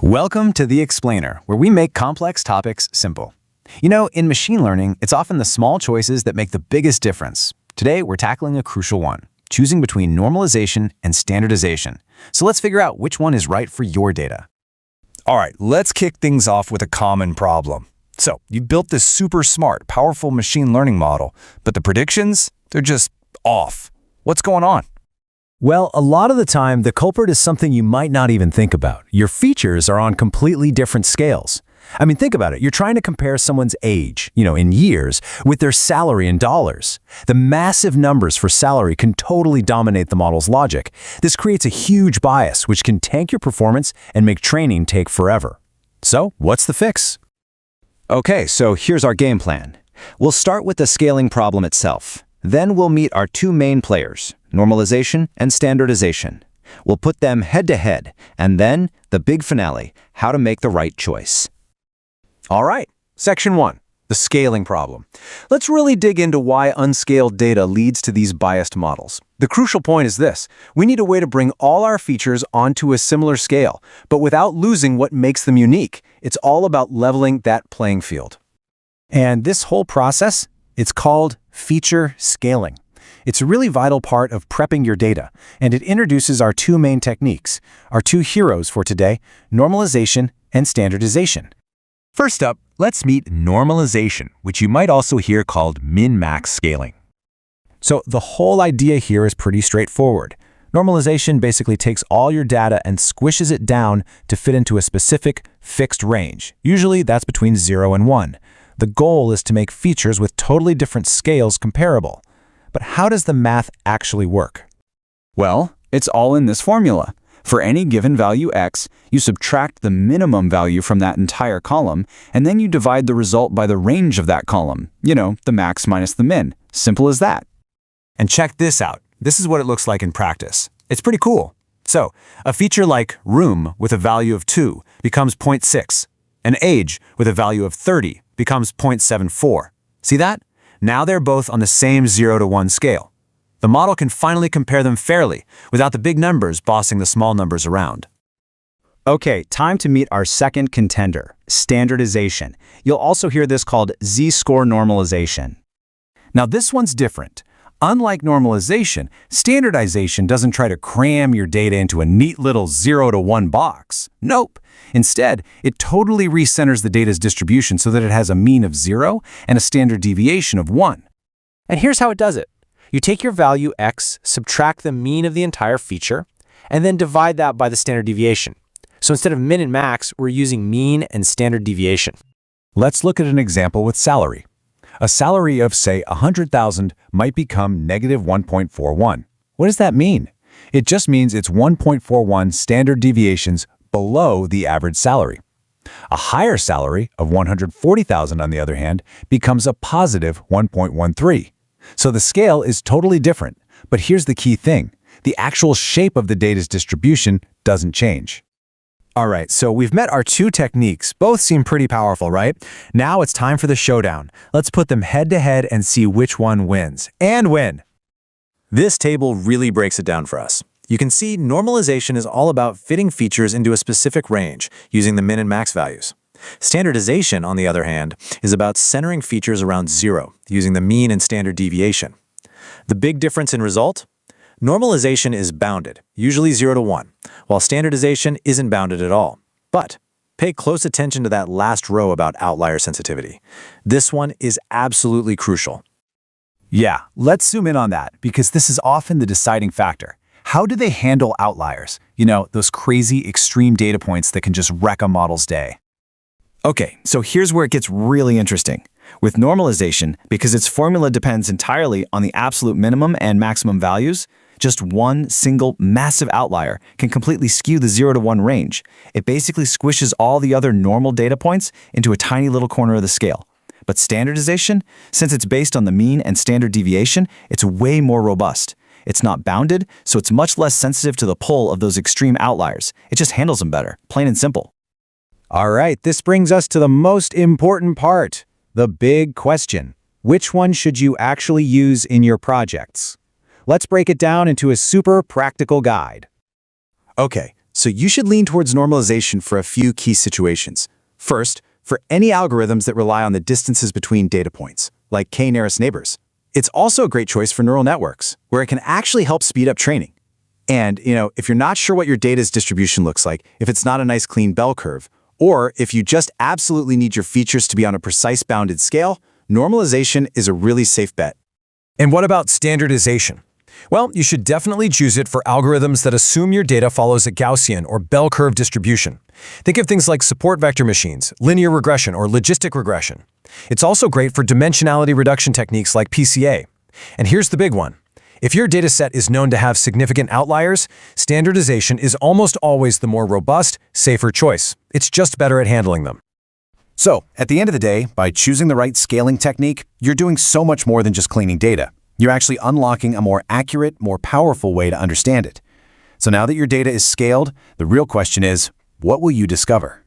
Welcome to The Explainer, where we make complex topics simple. You know, in machine learning, it's often the small choices that make the biggest difference. Today, we're tackling a crucial one, choosing between normalization and standardization. So let's figure out which one is right for your data. All right, let's kick things off with a common problem. So, you built this super smart, powerful machine learning model, but the predictions, they're just off. What's going on? Well, a lot of the time, the culprit is something you might not even think about. Your features are on completely different scales. I mean, think about it. You're trying to compare someone's age, in years, with their salary in dollars. The massive numbers for salary can totally dominate the model's logic. This creates a huge bias, which can tank your performance and make training take forever. So, what's the fix? Okay, so here's our game plan. We'll start with the scaling problem itself. Then we'll meet our two main players, normalization and standardization. We'll put them head-to-head, and then the big finale, how to make the right choice. All right, Section 1, the scaling problem. Let's really dig into why unscaled data leads to these biased models. The crucial point is this: we need a way to bring all our features onto a similar scale, but without losing what makes them unique. It's all about leveling that playing field. And this whole process, it's called feature scaling. It's a really vital part of prepping your data, and it introduces our two main techniques, our two heroes for today, normalization and standardization. First up, let's meet normalization, which you might also hear called min-max scaling. So the whole idea here is pretty straightforward. Normalization basically takes all your data and squishes it down to fit into a specific, fixed range. Usually that's between 0 and 1. The goal is to make features with totally different scales comparable. But how does the math actually work? Well, it's all in this formula. For any given value x, you subtract the minimum value from that entire column, and then you divide the result by the range of that column. The max minus the min. Simple as that. And check this out. This is what it looks like in practice. It's pretty cool. So, a feature like room with a value of 2 becomes 0.6. An age with a value of 30 becomes 0.74. See that? Now they're both on the same 0 to 1 scale. The model can finally compare them fairly, without the big numbers bossing the small numbers around. Okay, time to meet our second contender, standardization. You'll also hear this called z-score normalization. Now this one's different. Unlike normalization, standardization doesn't try to cram your data into a neat little 0 to 1 box. Nope. Instead, it totally recenters the data's distribution so that it has a mean of 0 and a standard deviation of 1. And here's how it does it. You take your value x, subtract the mean of the entire feature, and then divide that by the standard deviation. So instead of min and max, we're using mean and standard deviation. Let's look at an example with salary. A salary of, say, 100,000 might become negative 1.41. What does that mean? It just means it's 1.41 standard deviations below the average salary. A higher salary of 140,000, on the other hand, becomes a positive 1.13. So the scale is totally different. But here's the key thing. The actual shape of the data's distribution doesn't change. All right, so we've met our two techniques. Both seem pretty powerful, right? Now it's time for the showdown. Let's put them head-to-head and see which one wins. And win! This table really breaks it down for us. You can see normalization is all about fitting features into a specific range, using the min and max values. Standardization, on the other hand, is about centering features around 0, using the mean and standard deviation. The big difference in result? Normalization is bounded, usually 0 to 1, while standardization isn't bounded at all. But pay close attention to that last row about outlier sensitivity. This one is absolutely crucial. Yeah, let's zoom in on that, because this is often the deciding factor. How do they handle outliers? Those crazy extreme data points that can just wreck a model's day. Okay, so here's where it gets really interesting. With normalization, because its formula depends entirely on the absolute minimum and maximum values, just one single massive outlier can completely skew the 0 to 1 range. It basically squishes all the other normal data points into a tiny little corner of the scale. But standardization, since it's based on the mean and standard deviation, it's way more robust. It's not bounded, so it's much less sensitive to the pull of those extreme outliers. It just handles them better, plain and simple. All right, this brings us to the most important part, the big question. Which one should you actually use in your projects? Let's break it down into a super practical guide. Okay, So you should lean towards normalization for a few key situations. First, for any algorithms that rely on the distances between data points, like k-nearest neighbors. It's also a great choice for neural networks, where it can actually help speed up training. And, if you're not sure what your data's distribution looks like, if it's not a nice clean bell curve, or if you just absolutely need your features to be on a precise bounded scale, normalization is a really safe bet. And what about standardization? Well, you should definitely choose it for algorithms that assume your data follows a Gaussian or bell curve distribution. Think of things like support vector machines, linear regression, or logistic regression. It's also great for dimensionality reduction techniques like PCA. And here's the big one. If your dataset is known to have significant outliers, standardization is almost always the more robust, safer choice. It's just better at handling them. So, at the end of the day, by choosing the right scaling technique, you're doing so much more than just cleaning data. You're actually unlocking a more accurate, more powerful way to understand it. So now that your data is scaled, the real question is, what will you discover?